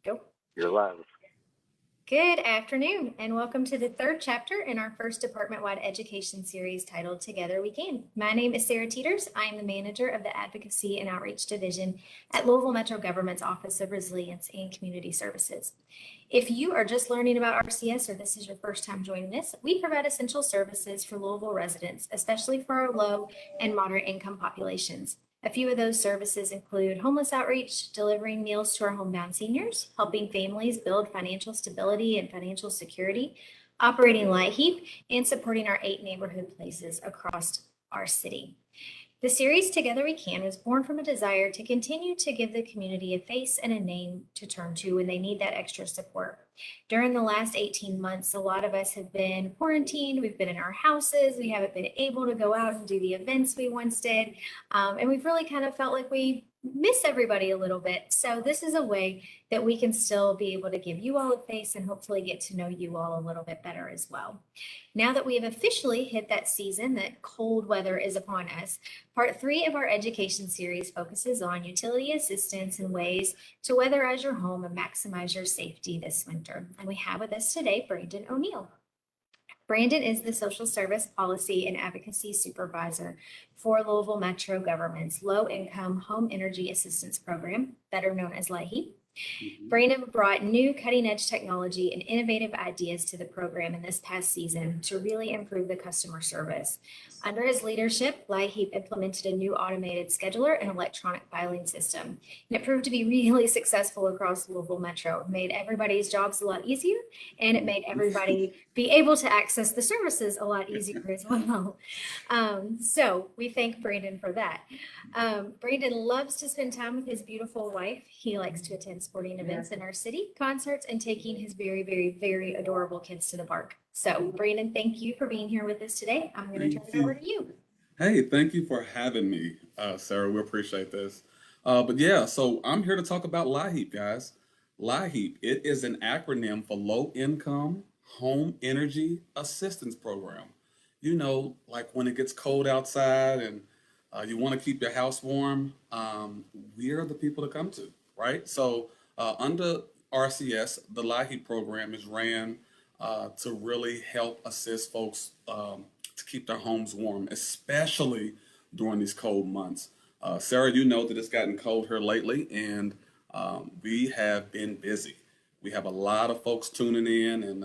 Go. You're live. Good afternoon, and welcome to the third chapter in our first department-wide education series titled Together We Can. My name is Sarah Teeters. I am the manager of the Advocacy and Outreach Division at Louisville Metro Government's Office of Resilience and Community Services. If you are just learning about RCS or this is your first time joining us, we provide essential services for Louisville residents, especially for our low and moderate income populations. A few of those services include homeless outreach, delivering meals to our homebound seniors, helping families build financial stability and financial security, operating Light Heap, and supporting our 8 neighborhood places across our city. The series Together We Can was born from a desire to continue to give the community a face and a name to turn to when they need that extra support. During the last 18 months, a lot of us have been quarantined. We've been in our houses. We haven't been able to go out and do the events we once did. And we've really kind of felt like we miss everybody a little bit. So this is a way that we can still be able to give you all a face and hopefully get to know you all a little bit better as well. Now that we have officially hit that season, that cold weather is upon us, part 3 of our education series focuses on utility assistance and ways to weatherize your home and maximize your safety this winter. And we have with us today Brandon O'Neill. Brandon is the Social Service Policy and Advocacy Supervisor for Louisville Metro Government's Low Income Home Energy Assistance Program, better known as LIHEAP. Brandon brought new cutting edge technology and innovative ideas to the program in this past season to really improve the customer service. Under his leadership, LIHEAP implemented a new automated scheduler and electronic filing system, and it proved to be really successful across Louisville Metro. It made everybody's jobs a lot easier, and it made everybody be able to access the services a lot easier as well. So we thank Brandon for that. Brandon loves to spend time with his beautiful wife. He likes to attend sporting events in our city, concerts, and taking his very, very, very adorable kids to the park. So, Brandon, thank you for being here with us today. I'm going to turn it over to you. Hey, thank you for having me, Sarah. We appreciate this. But yeah, so I'm here to talk about LIHEAP, guys. LIHEAP, it is an acronym for Low Income Home Energy Assistance Program. You know, like when it gets cold outside and you want to keep your house warm, we're the people to come to, right? So under RCS, the LIHEAP program is ran to really help assist folks to keep their homes warm, especially during these cold months. Sarah, you know that it's gotten cold here lately, and we have been busy. We have a lot of folks tuning in, and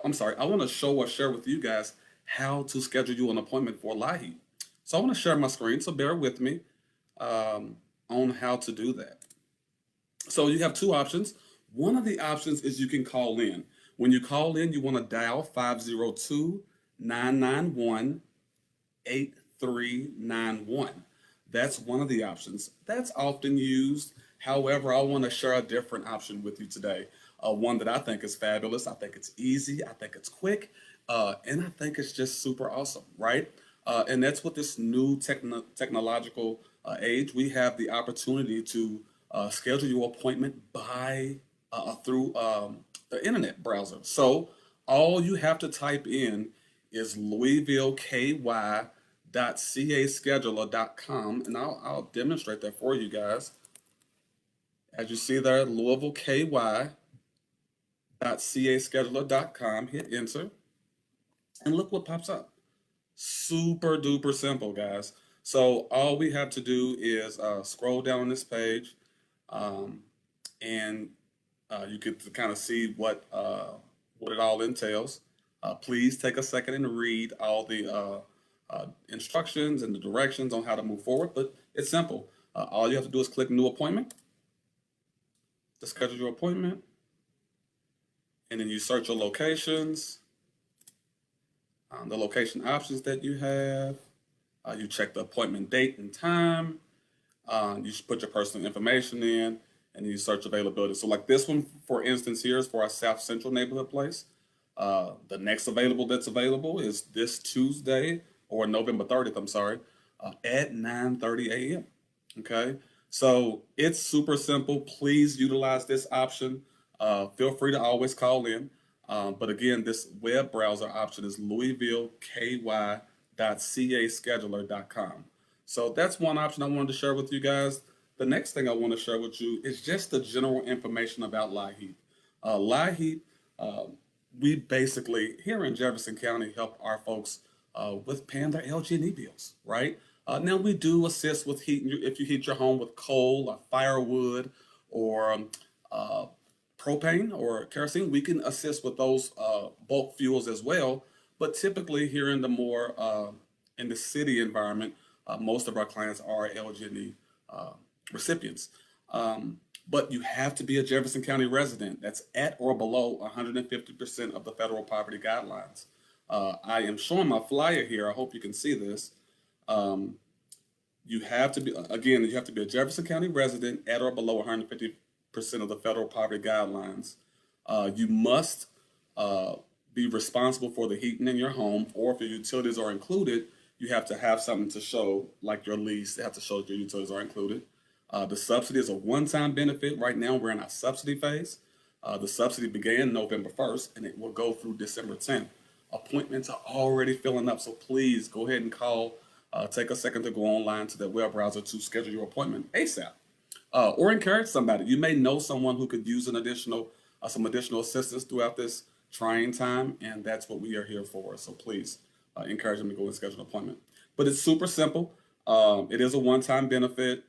I'm sorry, I want to show or share with you guys how to schedule you an appointment for LIHEAP. So I want to share my screen, so bear with me on how to do that. So you have two options. One of the options is you can call in. When you call in, you want to dial 502-991-8391. That's one of the options. That's often used. However, I want to share a different option with you today. One that I think is fabulous. I think it's easy. I think it's quick. And I think it's just super awesome, right? And that's with this new technological age. We have the opportunity to schedule your appointment by through the internet browser. So all you have to type in is louisvilleky.cascheduler.com, and I'll demonstrate that for you guys. As you see there, louisvilleky.cascheduler.com, hit enter, and look what pops up. Super duper simple, guys. So all we have to do is scroll down on this page, and you get to kind of see what it all entails. Please take a second and read all the instructions and the directions on how to move forward. But it's simple. All you have to do is click New Appointment to schedule your appointment, and then you search your locations, the location options that you have. You check the appointment date and time. You should put your personal information in, and you search availability. So like this one, for instance, here is for our South Central neighborhood place. The next that's available is this Tuesday, or November 30th, I'm sorry, at 9:30 a.m. Okay, so it's super simple. Please utilize this option. Feel free to always call in. But again, this web browser option is louisvilleky.cascheduler.com. So that's one option I wanted to share with you guys. The next thing I want to share with you is just the general information about LIHEAP. LIHEAP, uh, we basically here in Jefferson County help our folks with paying their LG&E bills, right? Now we do assist with heating if you heat your home with coal or firewood or uh, propane or kerosene. We can assist with those bulk fuels as well. But typically here in the more in the city environment, most of our clients are LG&E uh, recipients. But you have to be a Jefferson County resident that's at or below 150% of the federal poverty guidelines. I am showing my flyer here. I hope you can see this. Um, you have to be, again, you have to be a Jefferson County resident at or below 150% of the federal poverty guidelines. You must be responsible for the heating in your home, or if your utilities are included, you have to have something to show, like your lease, you have to show that your utilities are included. The subsidy is a one-time benefit. Right now, we're in our subsidy phase. The subsidy began November 1st, and it will go through December 10th. Appointments are already filling up, so please go ahead and call. Take a second to go online to the web browser to schedule your appointment ASAP. Or encourage somebody. You may know someone who could use some additional assistance throughout this trying time, and that's what we are here for. So please encourage them to go and schedule an appointment. But it's super simple. It is a one-time benefit.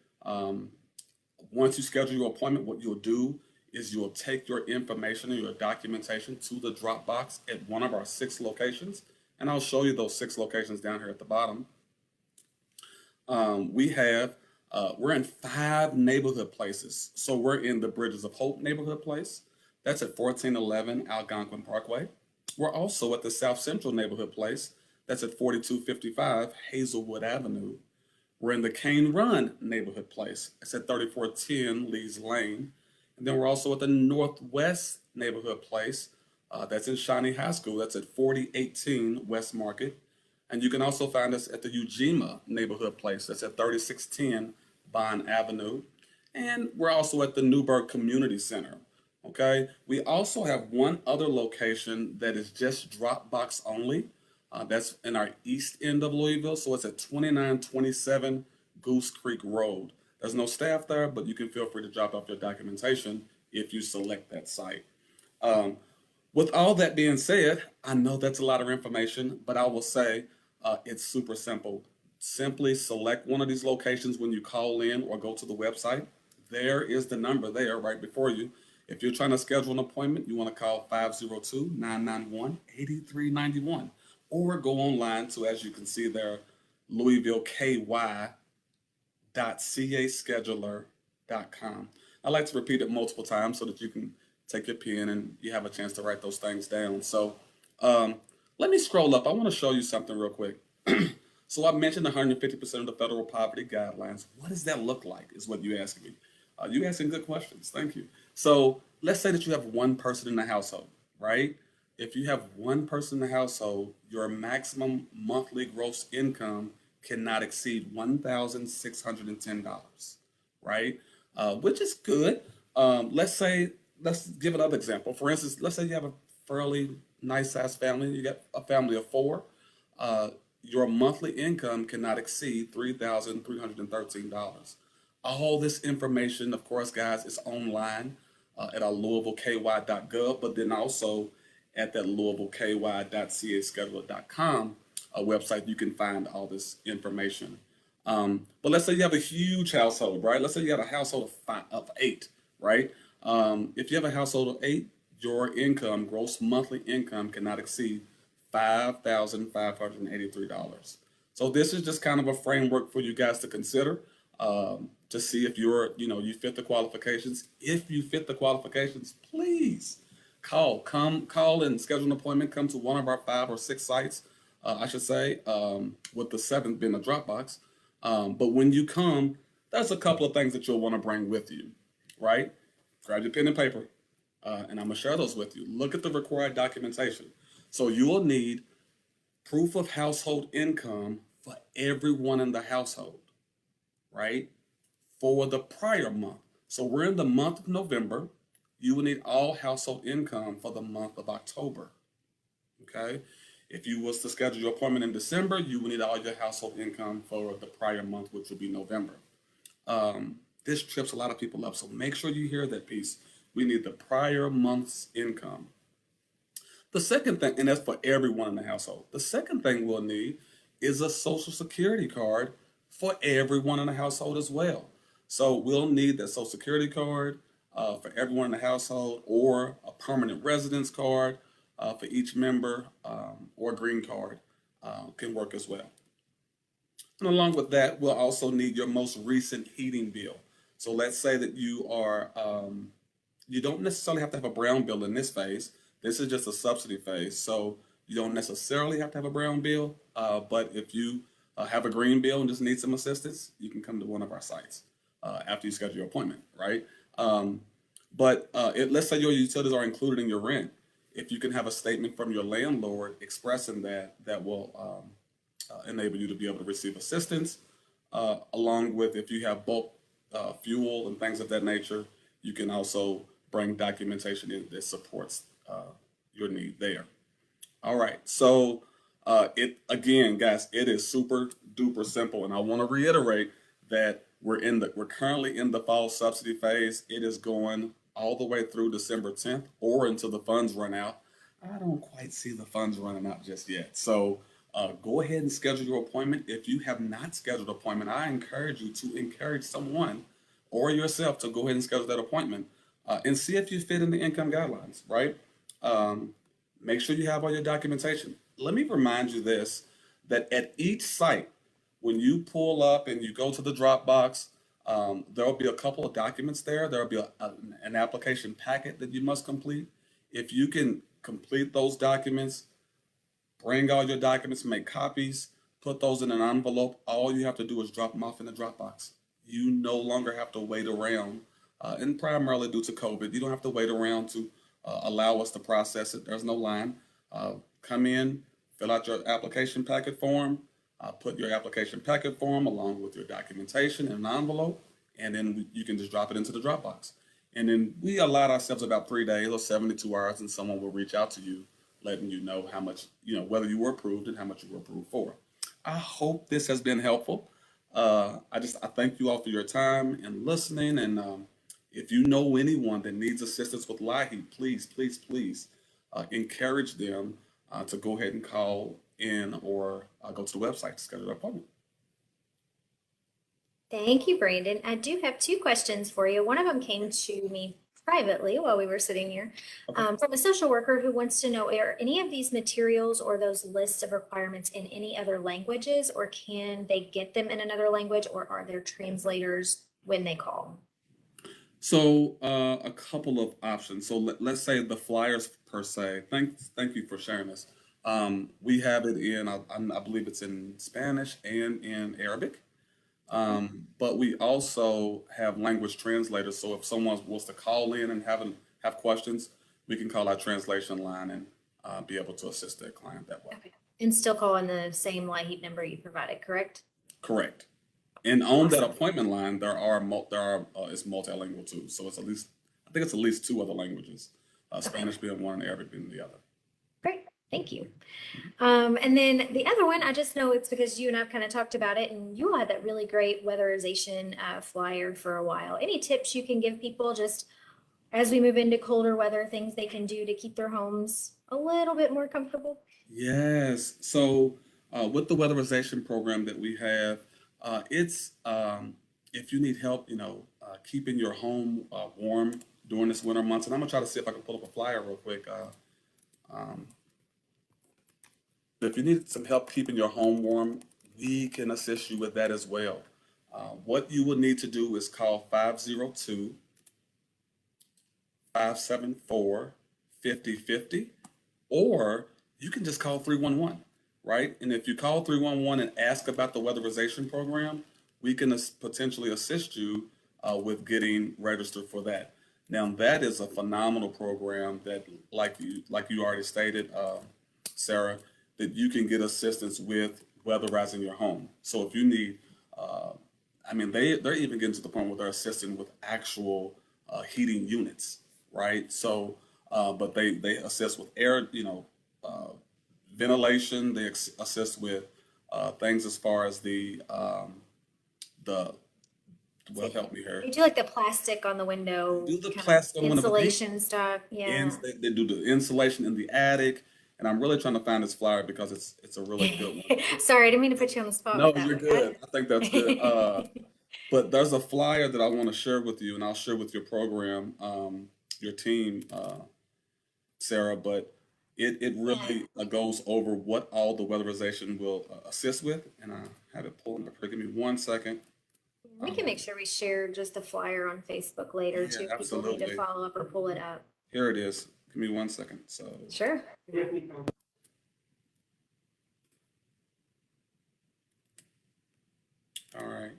Once you schedule your appointment, what you'll do is you'll take your information and your documentation to the Dropbox at one of our 6 locations, and I'll show you those 6 locations down here at the bottom. We're in 5 neighborhood places. So we're in the Bridges of Hope neighborhood place. That's at 1411 Algonquin Parkway. We're also at the South Central neighborhood place. That's at 4255 Hazelwood Avenue. We're in the Cane Run neighborhood place. It's at 3410 Lees Lane. And then we're also at the Northwest neighborhood place. That's in Shawnee High School. That's at 4018 West Market. And you can also find us at the Ujima neighborhood place. That's at 3610 Bond Avenue. And we're also at the Newburgh Community Center. Okay. We also have one other location that is just Dropbox only. That's in our east end of Louisville. So it's at 2927 Goose Creek Road. There's no staff there, but you can feel free to drop off your documentation if you select that site. With all that being said, I know that's a lot of information, but I will say it's super simple. Simply select one of these locations when you call in or go to the website. There is the number there right before you. If you're trying to schedule an appointment, you want to call 502-991-8391 or go online to, as you can see there, LouisvilleKY.cascheduler.com. I like to repeat it multiple times so that you can take your pen and you have a chance to write those things down. So let me scroll up. I want to show you something real quick. So I mentioned 150% of the federal poverty guidelines. What does that look like is what you're asking me. You're asking good questions. Thank you. So let's say that you have one person in the household, right? If you have one person in the household, your maximum monthly gross income cannot exceed $1,610, right? Which is good. Let's give another example. For instance, let's say you have a fairly nice sized family. You got a family of 4. Your monthly income cannot exceed $3,313. All this information, of course, guys, is online at our LouisvilleKY.gov, but then also at that LouisvilleKY.cascheduler.com website, you can find all this information. But let's say you have a huge household, right? Let's say you have a household of 8, right? If you have a household of 8, your income, gross monthly income, cannot exceed $5,583. So this is just kind of a framework for you guys to consider to see if you fit the qualifications. If you fit the qualifications, please call and schedule an appointment. Come to one of our 5 or 6 sites, I should say, with the 7th being a Dropbox. But when you come, there's a couple of things that you'll want to bring with you, right? Grab your pen and paper, and I'm going to share those with you. Look at the required documentation. So you will need proof of household income for everyone in the household, right? For the prior month. So we're in the month of November. You will need all household income for the month of October, okay? If you was to schedule your appointment in December, you will need all your household income for the prior month, which would be November. This trips a lot of people up. So make sure you hear that piece. We need the prior month's income. The second thing, and that's for everyone in the household, the second thing we'll need is a social security card for everyone in the household as well. So we'll need that social security card for everyone in the household, or a permanent residence card for each member, or a green card can work as well. And along with that, we'll also need your most recent heating bill. So let's say that you don't necessarily have to have a brown bill in this phase. This is just a subsidy phase. So you don't necessarily have to have a brown bill. But if you have a green bill and just need some assistance, you can come to one of our sites after you schedule your appointment, right? Let's say your utilities are included in your rent. If you can have a statement from your landlord expressing that, that will enable you to be able to receive assistance, along with if you have bulk fuel and things of that nature, you can also bring documentation in that supports your need there. All right, so it again, guys, it is super duper simple, and I want to reiterate that we're currently in the fall subsidy phase. It is going all the way through December 10th or until the funds run out. I don't quite see the funds running out just yet. So go ahead and schedule your appointment. If you have not scheduled an appointment, I encourage you to encourage someone or yourself to go ahead and schedule that appointment and see if you fit in the income guidelines, right? Make sure you have all your documentation. Let me remind you this, that at each site, when you pull up and you go to the Dropbox, there will be a couple of documents there. There will be an application packet that you must complete. If you can complete those documents, bring all your documents, make copies, put those in an envelope. All you have to do is drop them off in the Dropbox. You no longer have to wait around, and primarily due to COVID, you don't have to wait around to allow us to process it. There's no line. Come in, fill out your application packet form, put your application packet form along with your documentation in an envelope, and then you can just drop it into the Dropbox. And then we allot ourselves about 3 days or 72 hours, and someone will reach out to you, letting you know how much, whether you were approved and how much you were approved for. I hope this has been helpful. I thank you all for your time and listening. And if you know anyone that needs assistance with LIHEAP, please, please, please encourage them to go ahead and call in or go to the website to schedule an appointment. Thank you, Brandon. I do have two questions for you. One of them came to me privately while we were sitting here from a social worker who wants to know, are any of these materials or those lists of requirements in any other languages, or can they get them in another language, or are there translators when they call? So a couple of options. So let's say the flyers per se. Thank you for sharing this. We have it in, I believe it's in Spanish and in Arabic. But we also have language translators. So if someone wants to call in and have questions, we can call our translation line and be able to assist their client that way. Okay. And still call in the same LIHEAP number you provided, correct? Correct. And on that appointment line, it's multilingual too. So I think it's at least two other languages, Spanish being one and Arabic being the other. Great, thank you. And then the other one, I just know it's because you and I've kind of talked about it, and you all had that really great weatherization flyer for a while. Any tips you can give people just as we move into colder weather, things they can do to keep their homes a little bit more comfortable? Yes. So with the weatherization program that we have, it's if you need help, keeping your home warm during this winter months. And I'm gonna try to see if I can pull up a flyer real quick. If you need some help keeping your home warm, we can assist you with that as well. What you will need to do is call 502-574-5050, or you can just call 311, right? And if you call 311 and ask about the weatherization program, we can potentially assist you with getting registered for that. Now, that is a phenomenal program that, like you already stated, Sarah, that you can get assistance with weatherizing your home. So if you need, they're even getting to the point where they're assisting with actual heating units, right? So, but they assist with air, ventilation. They assist with things as far as the well, help me here. They do like the plastic on the window, Do the kind of plastic on the window, but insulation stuff. Yeah. they do the insulation in the attic, and I'm really trying to find this flyer because it's a really good one. Sorry, I didn't mean to put you on the spot No, with that you're one. good. I think that's good. But there's a flyer that I want to share with you, and I'll share with your program, your team, Sarah. But it really goes over what all the weatherization will assist with, and I have it pulled up. Give me 1 second. We can make sure we share just the flyer on Facebook later Yeah, too. People need to absolutely. follow up or pull it up. Here it is. Give me 1 second. So, Sure. all right.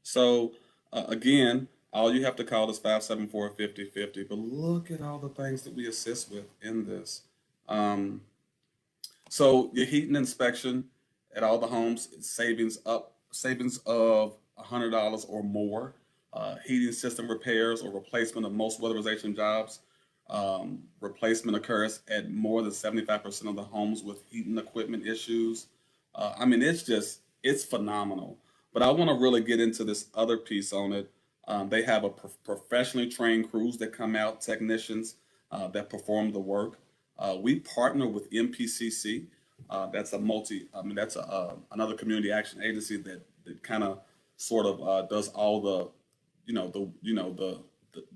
So again, all you have to call is 574-5050. But look at all the things that we assist with in this. Um, so your heating inspection at all the homes, savings of $100 or more. Heating system repairs or replacement of most weatherization jobs. Replacement occurs at more than 75% of the homes with heating equipment issues. I mean, it's phenomenal. But I want to really get into this other piece on it. They have a professionally trained crews that come out, technicians that perform the work. We partner with MPCC. That's a that's another community action agency that kind of sort of does all the,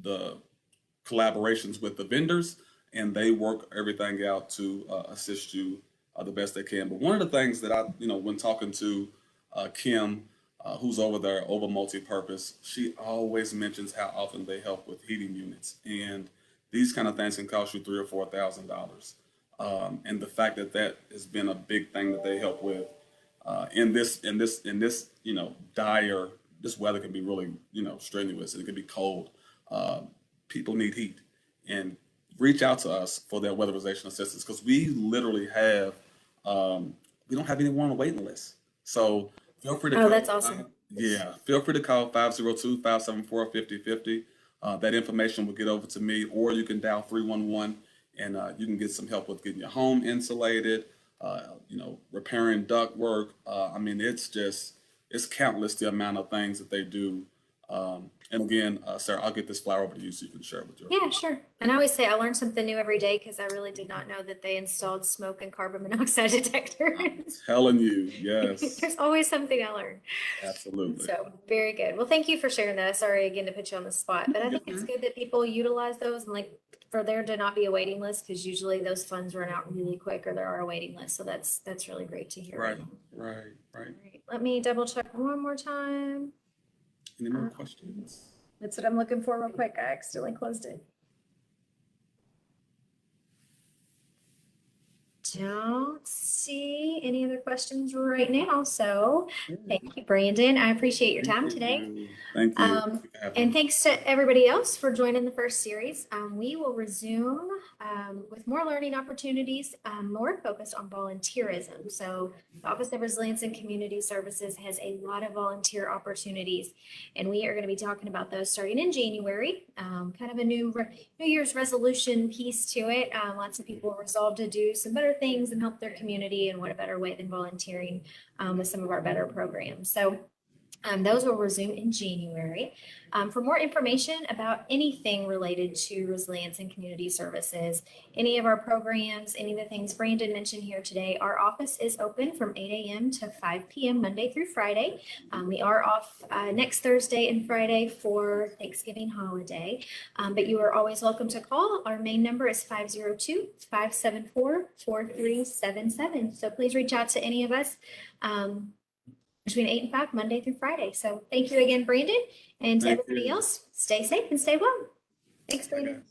the collaborations with the vendors, and they work everything out to assist you the best they can. But one of the things that when talking to Kim, who's over there over multi-purpose, she always mentions how often they help with heating units, and these kind of things can cost you $3,000 or $4,000. And the fact that that has been a big thing that they help with in this dire, this weather can be really strenuous and it can be cold. People need heat, and reach out to us for their weatherization assistance because we literally have we don't have anyone on the waiting list. So feel free to Oh, call. that's awesome. Yeah, feel free to call 502-574-5050. That information will get over to me, or you can dial 311 and you can get some help with getting your home insulated, repairing duct work. I mean, it's countless the amount of things that they do. And again, Sarah, I'll get this flyer over to you so you can share it with your. Yeah, sure. And I always say I learn something new every day because I really did not know that they installed smoke and carbon monoxide detectors. I'm telling you, yes, There's always something I learn. absolutely. So very good. Well, thank you for sharing that. Sorry again to put you on the spot, but I think it's Mhm. good that people utilize those and like for there to not be a waiting list because usually those funds run out really quick or there are a waiting list. So that's really great to hear. Right, right. All right. Let me double check one more time. Any more questions? That's what I'm looking for real quick. I accidentally closed it. Don't see any other questions right now. So thank you, Brandon. I appreciate your time today. Thank you. And thanks to everybody else for joining the first series. We will resume with more learning opportunities, more focused on volunteerism. So the Office of Resilience and Community Services has a lot of volunteer opportunities, and we are going to be talking about those starting in January. Kind of a New Year's resolution piece to it. Lots of people resolved to do some better things and help their community, and what a better way than volunteering with some of our better programs. So those will resume in January. For more information about anything related to resilience and community services, any of our programs, any of the things Brandon mentioned here today, our office is open from 8 a.m. to 5 p.m. Monday through Friday. We are off next Thursday and Friday for Thanksgiving holiday, but you are always welcome to call. Our main number is 502-574-4377. So please reach out to any of us. Between 8 and 5, Monday through Friday. So thank you again, Brandon. And to everybody else, stay safe and stay well. Thanks, Brandon.